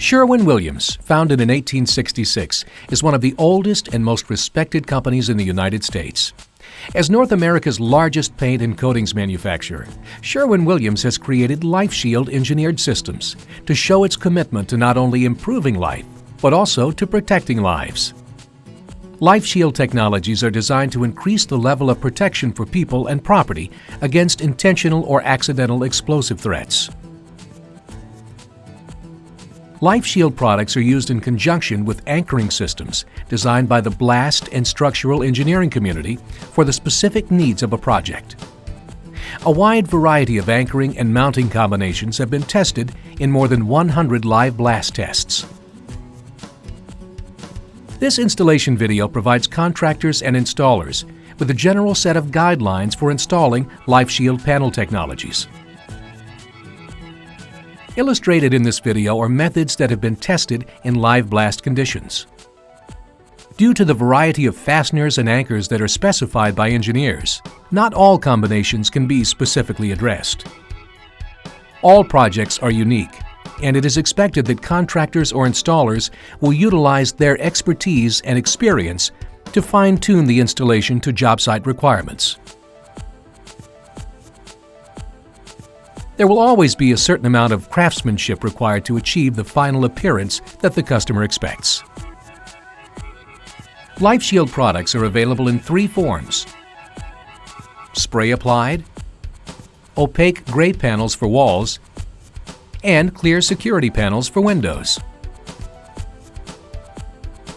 Sherwin-Williams, founded in 1866, is one of the oldest and most respected companies in the United States. As North America's largest paint and coatings manufacturer, Sherwin-Williams has created LifeShield engineered systems to show its commitment to not only improving life, but also to protecting lives. LifeShield technologies are designed to increase the level of protection for people and property against intentional or accidental explosive threats. LifeShield products are used in conjunction with anchoring systems designed by the blast and structural engineering community for the specific needs of a project. A wide variety of anchoring and mounting combinations have been tested in more than 100 live blast tests. This installation video provides contractors and installers with a general set of guidelines for installing LifeShield panel technologies. Illustrated in this video are methods that have been tested in live blast conditions. Due to the variety of fasteners and anchors that are specified by engineers, not all combinations can be specifically addressed. All projects are unique, and it is expected that contractors or installers will utilize their expertise and experience to fine-tune the installation to job site requirements. There will always be a certain amount of craftsmanship required to achieve the final appearance that the customer expects. LifeShield products are available in three forms: spray applied, opaque gray panels for walls, and clear security panels for windows.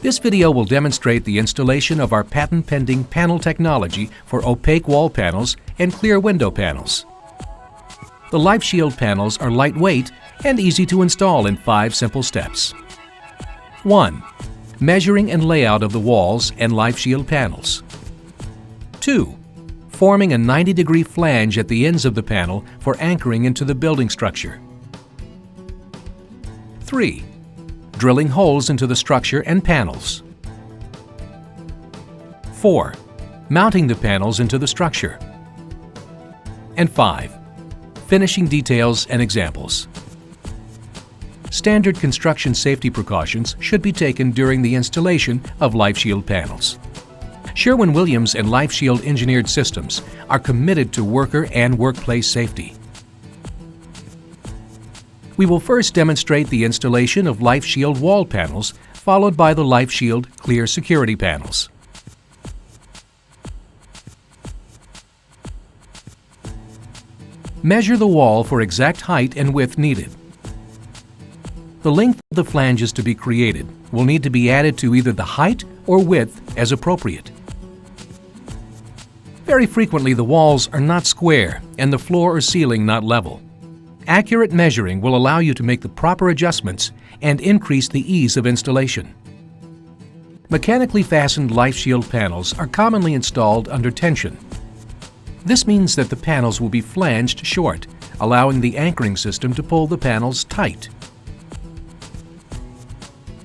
This video will demonstrate the installation of our patent-pending panel technology for opaque wall panels and clear window panels. The LifeShield panels are lightweight and easy to install in 5 simple steps. 1. Measuring and layout of the walls and LifeShield panels. 2. Forming a 90-degree flange at the ends of the panel for anchoring into the building structure. 3. Drilling holes into the structure and panels. 4. Mounting the panels into the structure. And 5. Finishing details and examples. Standard construction safety precautions should be taken during the installation of LifeShield panels. Sherwin-Williams and LifeShield engineered systems are committed to worker and workplace safety. We will first demonstrate the installation of LifeShield wall panels, followed by the LifeShield clear security panels. Measure the wall for exact height and width needed. The length of the flanges to be created will need to be added to either the height or width as appropriate. Very frequently, the walls are not square and the floor or ceiling not level. Accurate measuring will allow you to make the proper adjustments and increase the ease of installation. Mechanically fastened LifeShield panels are commonly installed under tension. This means that the panels will be flanged short, allowing the anchoring system to pull the panels tight.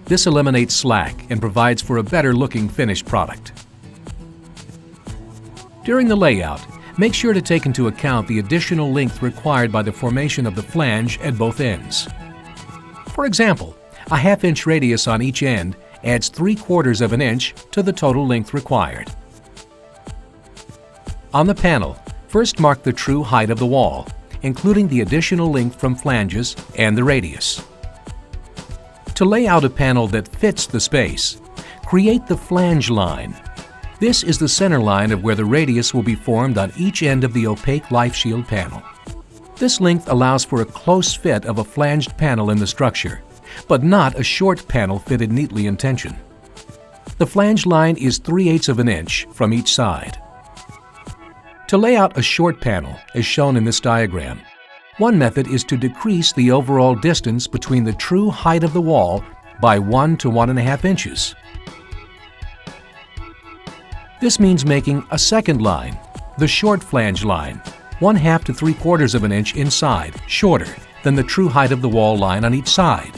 This eliminates slack and provides for a better-looking finished product. During the layout, make sure to take into account the additional length required by the formation of the flange at both ends. For example, a half-inch radius on each end adds 3/4 of an inch to the total length required. On the panel, first mark the true height of the wall, including the additional length from flanges and the radius. To lay out a panel that fits the space, create the flange line. This is the center line of where the radius will be formed on each end of the opaque LifeShield panel. This length allows for a close fit of a flanged panel in the structure, but not a short panel fitted neatly in tension. The flange line is 3/8 of an inch from each side. To lay out a short panel, as shown in this diagram, one method is to decrease the overall distance between the true height of the wall by 1 to 1.5 inches. This means making a second line, the short flange line, 1/2 to 3/4 of an inch inside, shorter than the true height of the wall line on each side.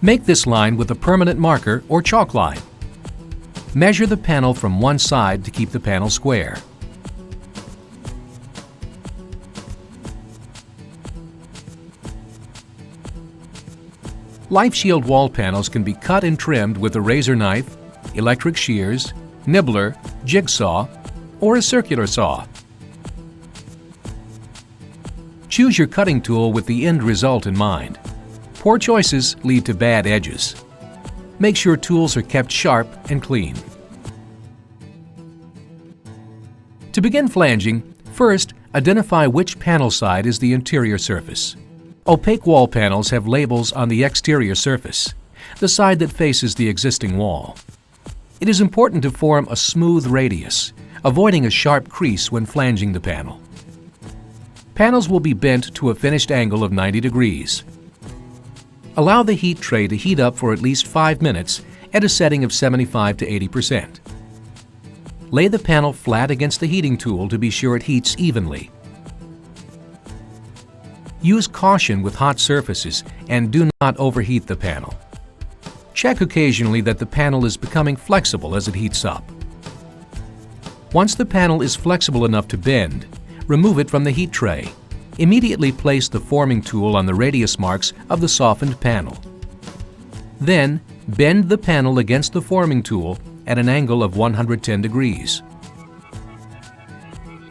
Make this line with a permanent marker or chalk line. Measure the panel from one side to keep the panel square. LifeShield wall panels can be cut and trimmed with a razor knife, electric shears, nibbler, jigsaw, or a circular saw. Choose your cutting tool with the end result in mind. Poor choices lead to bad edges. Make sure tools are kept sharp and clean. To begin flanging, first identify which panel side is the interior surface. Opaque wall panels have labels on the exterior surface, the side that faces the existing wall. It is important to form a smooth radius, avoiding a sharp crease when flanging the panel. Panels will be bent to a finished angle of 90 degrees. Allow the heat tray to heat up for at least 5 minutes at a setting of 75 to 80%. Lay the panel flat against the heating tool to be sure it heats evenly. Use caution with hot surfaces and do not overheat the panel. Check occasionally that the panel is becoming flexible as it heats up. Once the panel is flexible enough to bend, remove it from the heat tray. Immediately place the forming tool on the radius marks of the softened panel. Then, bend the panel against the forming tool at an angle of 110 degrees.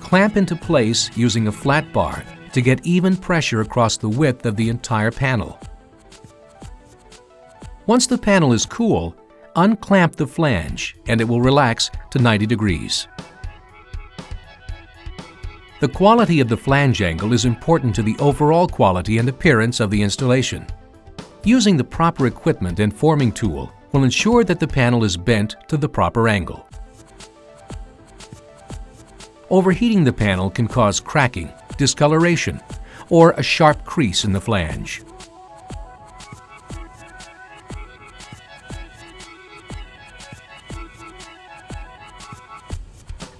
Clamp into place using a flat bar to get even pressure across the width of the entire panel. Once the panel is cool, unclamp the flange and it will relax to 90 degrees. The quality of the flange angle is important to the overall quality and appearance of the installation. Using the proper equipment and forming tool will ensure that the panel is bent to the proper angle. Overheating the panel can cause cracking, discoloration, or a sharp crease in the flange.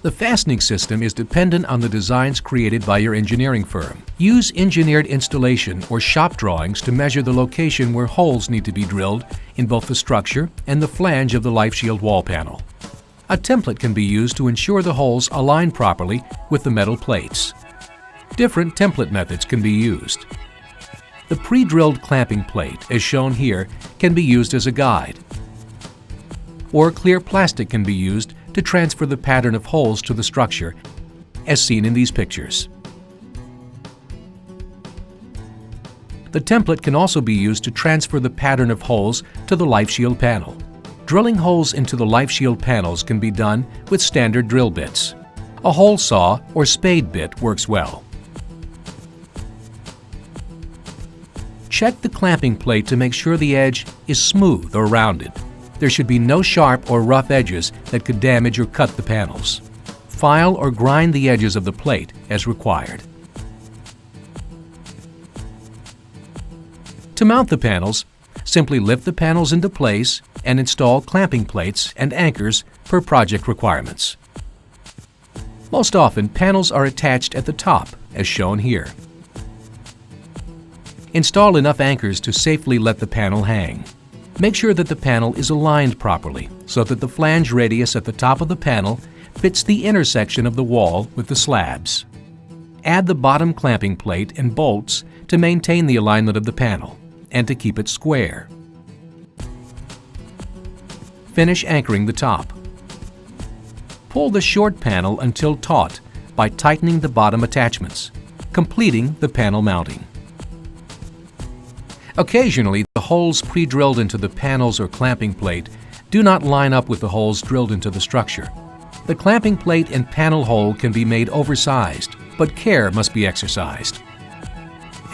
The fastening system is dependent on the designs created by your engineering firm. Use engineered installation or shop drawings to measure the location where holes need to be drilled in both the structure and the flange of the LifeShield wall panel. A template can be used to ensure the holes align properly with the metal plates. Different template methods can be used. The pre-drilled clamping plate, as shown here, can be used as a guide. Or clear plastic can be used to transfer the pattern of holes to the structure, as seen in these pictures. The template can also be used to transfer the pattern of holes to the LifeShield panel. Drilling holes into the LifeShield panels can be done with standard drill bits. A hole saw or spade bit works well. Check the clamping plate to make sure the edge is smooth or rounded. There should be no sharp or rough edges that could damage or cut the panels. File or grind the edges of the plate as required. To mount the panels, simply lift the panels into place and install clamping plates and anchors per project requirements. Most often, panels are attached at the top, as shown here. Install enough anchors to safely let the panel hang. Make sure that the panel is aligned properly so that the flange radius at the top of the panel fits the intersection of the wall with the slabs. Add the bottom clamping plate and bolts to maintain the alignment of the panel and to keep it square. Finish anchoring the top. Pull the short panel until taut by tightening the bottom attachments, completing the panel mounting. Occasionally, the holes pre-drilled into the panels or clamping plate do not line up with the holes drilled into the structure. The clamping plate and panel hole can be made oversized, but care must be exercised.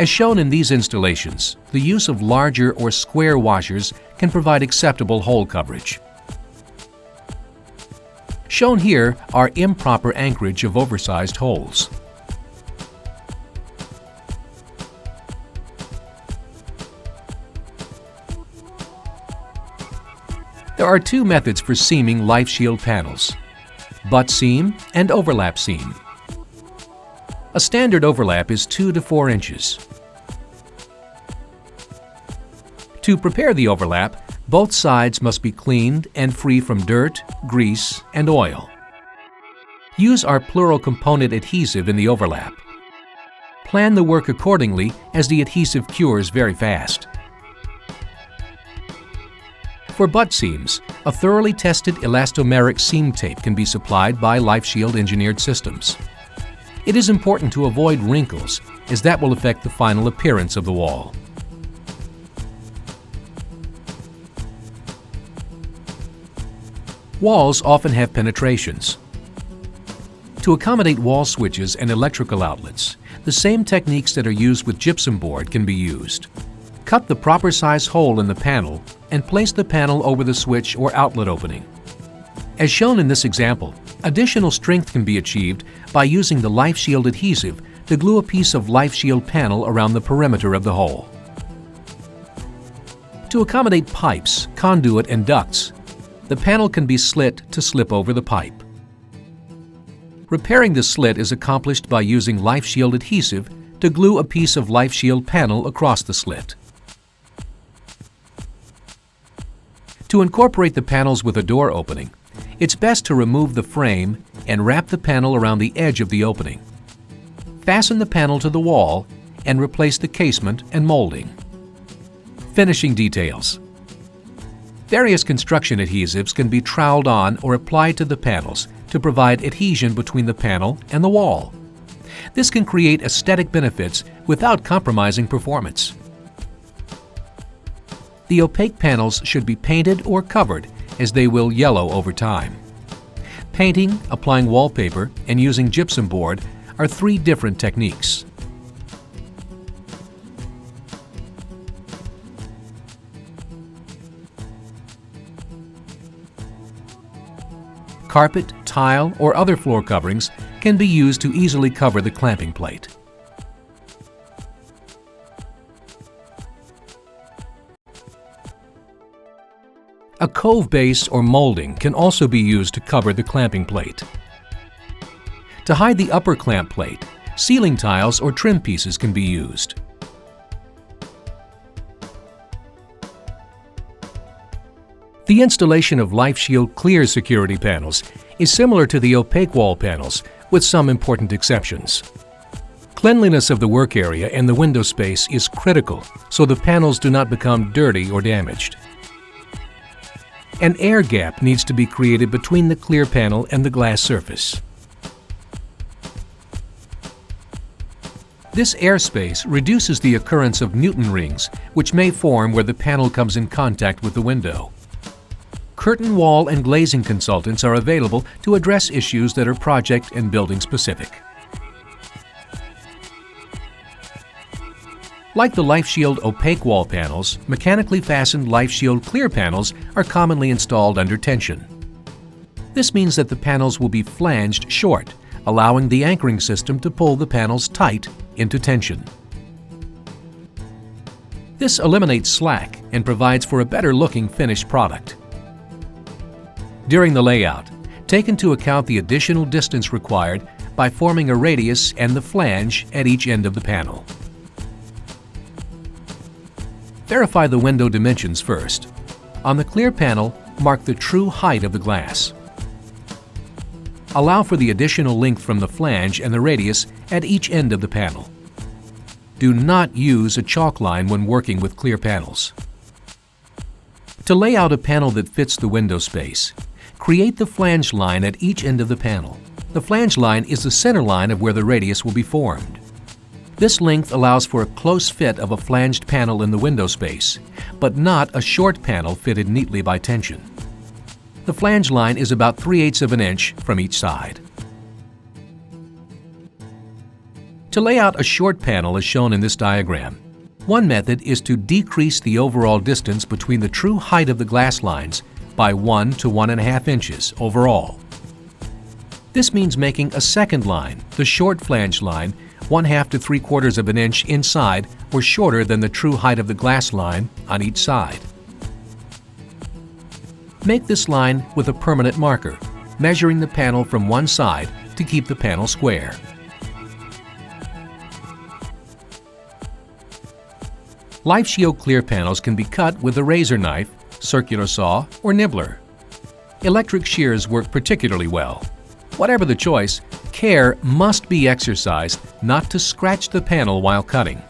As shown in these installations, the use of larger or square washers can provide acceptable hole coverage. Shown here are improper anchorage of oversized holes. There are two methods for seaming LifeShield panels: butt seam and overlap seam. A standard overlap is 2 to 4 inches. To prepare the overlap, both sides must be cleaned and free from dirt, grease, and oil. Use our plural component adhesive in the overlap. Plan the work accordingly as the adhesive cures very fast. For butt seams, a thoroughly tested elastomeric seam tape can be supplied by LifeShield engineered systems. It is important to avoid wrinkles, as that will affect the final appearance of the wall. Walls often have penetrations. To accommodate wall switches and electrical outlets, the same techniques that are used with gypsum board can be used. Cut the proper size hole in the panel and place the panel over the switch or outlet opening. As shown in this example, additional strength can be achieved by using the LifeShield adhesive to glue a piece of LifeShield panel around the perimeter of the hole. To accommodate pipes, conduit, and ducts, the panel can be slit to slip over the pipe. Repairing the slit is accomplished by using LifeShield adhesive to glue a piece of LifeShield panel across the slit. To incorporate the panels with a door opening, it's best to remove the frame and wrap the panel around the edge of the opening. Fasten the panel to the wall and replace the casement and molding. Finishing details. Various construction adhesives can be troweled on or applied to the panels to provide adhesion between the panel and the wall. This can create aesthetic benefits without compromising performance. The opaque panels should be painted or covered, as they will yellow over time. Painting, applying wallpaper, and using gypsum board are three different techniques. Carpet, tile, or other floor coverings can be used to easily cover the clamping plate. A cove base or molding can also be used to cover the clamping plate. To hide the upper clamp plate, ceiling tiles or trim pieces can be used. The installation of LifeShield clear security panels is similar to the opaque wall panels, with some important exceptions. Cleanliness of the work area and the window space is critical, so the panels do not become dirty or damaged. An air gap needs to be created between the clear panel and the glass surface. This airspace reduces the occurrence of Newton rings, which may form where the panel comes in contact with the window. Curtain wall and glazing consultants are available to address issues that are project and building specific. Like the LifeShield opaque wall panels, mechanically fastened LifeShield clear panels are commonly installed under tension. This means that the panels will be flanged short, allowing the anchoring system to pull the panels tight into tension. This eliminates slack and provides for a better-looking finished product. During the layout, take into account the additional distance required by forming a radius and the flange at each end of the panel. Verify the window dimensions first. On the clear panel, mark the true height of the glass. Allow for the additional length from the flange and the radius at each end of the panel. Do not use a chalk line when working with clear panels. To lay out a panel that fits the window space, create the flange line at each end of the panel. The flange line is the center line of where the radius will be formed. This length allows for a close fit of a flanged panel in the window space, but not a short panel fitted neatly by tension. The flange line is about 3/8 of an inch from each side. To lay out a short panel as shown in this diagram, one method is to decrease the overall distance between the true height of the glass lines by 1 to 1.5 inches overall. This means making a second line, the short flange line, 1/2 to 3/4 of an inch inside or shorter than the true height of the glass line on each side. Make this line with a permanent marker, measuring the panel from one side to keep the panel square. LifeShield clear panels can be cut with a razor knife, circular saw, or nibbler. Electric shears work particularly well. Whatever the choice, care must be exercised not to scratch the panel while cutting.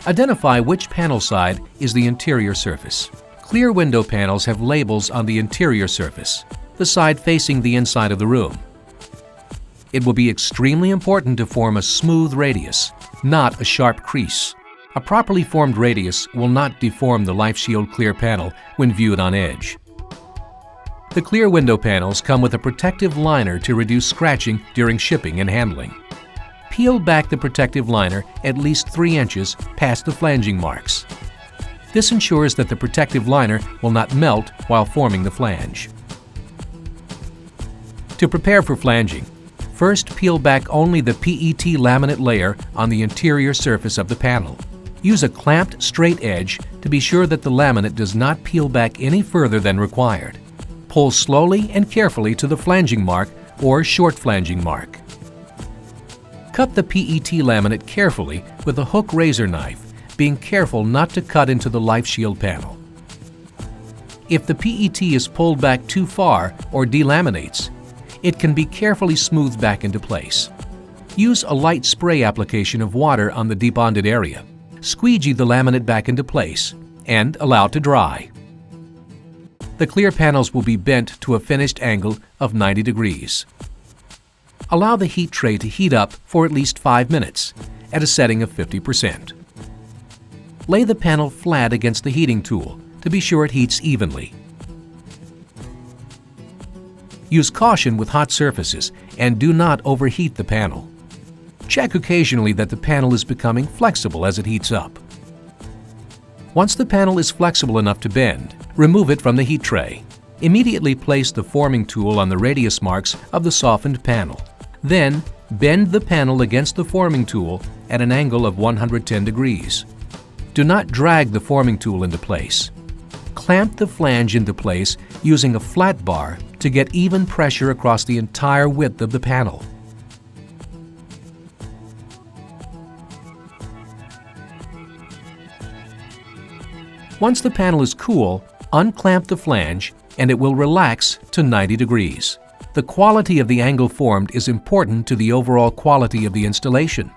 Identify which panel side is the interior surface. Clear window panels have labels on the interior surface, the side facing the inside of the room. It will be extremely important to form a smooth radius, not a sharp crease. A properly formed radius will not deform the LifeShield clear panel when viewed on edge. The clear window panels come with a protective liner to reduce scratching during shipping and handling. Peel back the protective liner at least 3 inches past the flanging marks. This ensures that the protective liner will not melt while forming the flange. To prepare for flanging, first peel back only the PET laminate layer on the interior surface of the panel. Use a clamped straight edge to be sure that the laminate does not peel back any further than required. Pull slowly and carefully to the flanging mark or short flanging mark. Cut the PET laminate carefully with a hook razor knife, being careful not to cut into the LifeShield panel. If the PET is pulled back too far or delaminates, it can be carefully smoothed back into place. Use a light spray application of water on the debonded area. Squeegee the laminate back into place and allow it to dry. The clear panels will be bent to a finished angle of 90 degrees. Allow the heat tray to heat up for at least 5 minutes at a setting of 50%. Lay the panel flat against the heating tool to be sure it heats evenly. Use caution with hot surfaces and do not overheat the panel. Check occasionally that the panel is becoming flexible as it heats up. Once the panel is flexible enough to bend, remove it from the heat tray. Immediately place the forming tool on the radius marks of the softened panel. Then, bend the panel against the forming tool at an angle of 110 degrees. Do not drag the forming tool into place. Clamp the flange into place using a flat bar to get even pressure across the entire width of the panel. Once the panel is cool, unclamp the flange and it will relax to 90 degrees. The quality of the angle formed is important to the overall quality of the installation.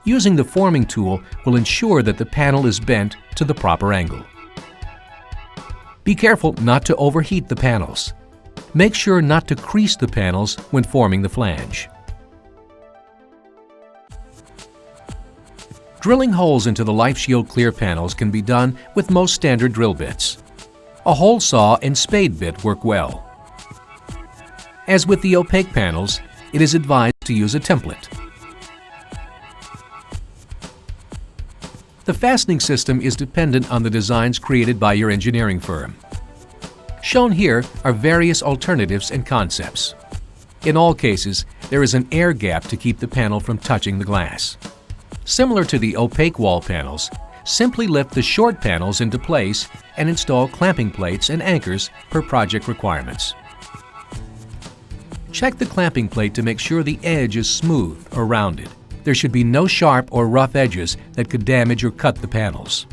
Using the forming tool will ensure that the panel is bent to the proper angle. Be careful not to overheat the panels. Make sure not to crease the panels when forming the flange. Drilling holes into the LifeShield clear panels can be done with most standard drill bits. A hole saw and spade bit work well. As with the opaque panels, it is advised to use a template. The fastening system is dependent on the designs created by your engineering firm. Shown here are various alternatives and concepts. In all cases, there is an air gap to keep the panel from touching the glass. Similar to the opaque wall panels, simply lift the short panels into place and install clamping plates and anchors per project requirements. Check the clamping plate to make sure the edge is smooth or rounded. There should be no sharp or rough edges that could damage or cut the panels.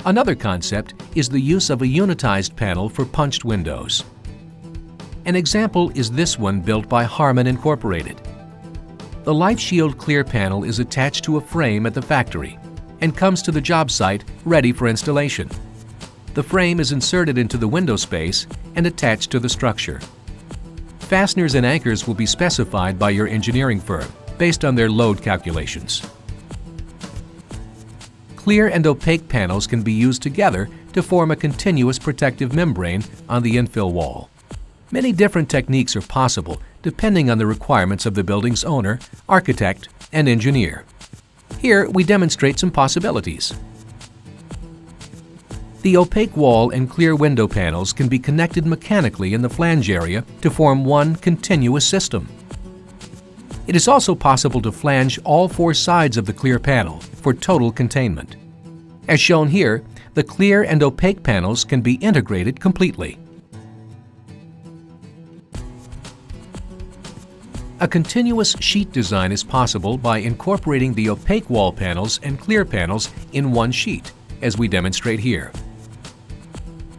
Another concept is the use of a unitized panel for punched windows. An example is this one built by Harman Incorporated. The LifeShield clear panel is attached to a frame at the factory and comes to the job site ready for installation. The frame is inserted into the window space and attached to the structure. Fasteners and anchors will be specified by your engineering firm based on their load calculations. Clear and opaque panels can be used together to form a continuous protective membrane on the infill wall. Many different techniques are possible depending on the requirements of the building's owner, architect, and engineer. Here we demonstrate some possibilities. The opaque wall and clear window panels can be connected mechanically in the flange area to form one continuous system. It is also possible to flange all 4 sides of the clear panel for total containment. As shown here, the clear and opaque panels can be integrated completely. A continuous sheet design is possible by incorporating the opaque wall panels and clear panels in one sheet, as we demonstrate here.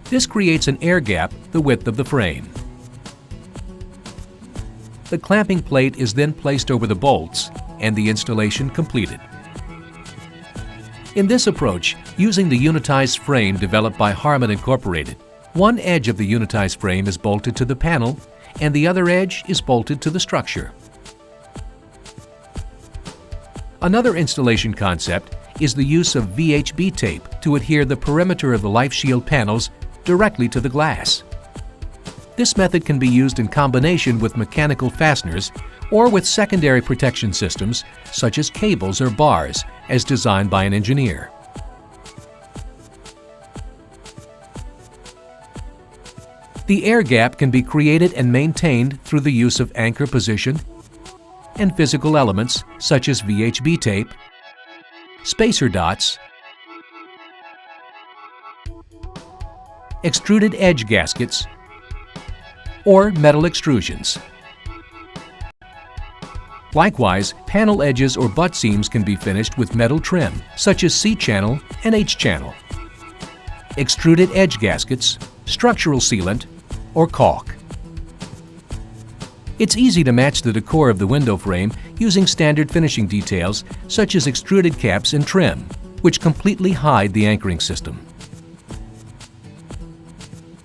This creates an air gap the width of the frame. The clamping plate is then placed over the bolts and the installation completed. In this approach, using the unitized frame developed by Harman Incorporated, one edge of the unitized frame is bolted to the panel and the other edge is bolted to the structure. Another installation concept is the use of VHB tape to adhere the perimeter of the LifeShield panels directly to the glass. This method can be used in combination with mechanical fasteners or with secondary protection systems such as cables or bars as designed by an engineer. The air gap can be created and maintained through the use of anchor position and physical elements such as VHB tape, spacer dots, extruded edge gaskets, or metal extrusions. Likewise, panel edges or butt seams can be finished with metal trim, such as C-channel and H-channel, extruded edge gaskets, structural sealant, or caulk. It's easy to match the decor of the window frame using standard finishing details such as extruded caps and trim, which completely hide the anchoring system.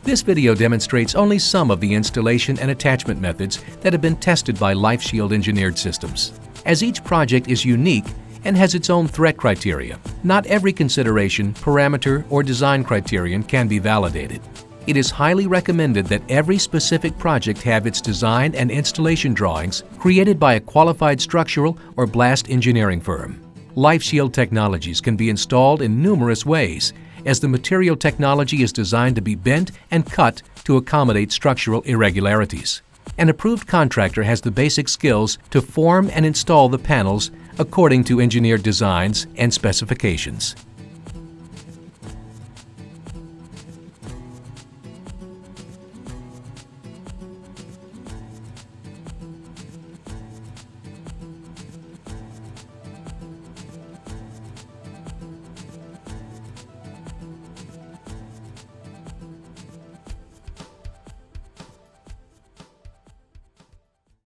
This video demonstrates only some of the installation and attachment methods that have been tested by LifeShield Engineered Systems. As each project is unique and has its own threat criteria, not every consideration, parameter, or design criterion can be validated. It is highly recommended that every specific project have its design and installation drawings created by a qualified structural or blast engineering firm. LifeShield technologies can be installed in numerous ways, as the material technology is designed to be bent and cut to accommodate structural irregularities. An approved contractor has the basic skills to form and install the panels according to engineered designs and specifications.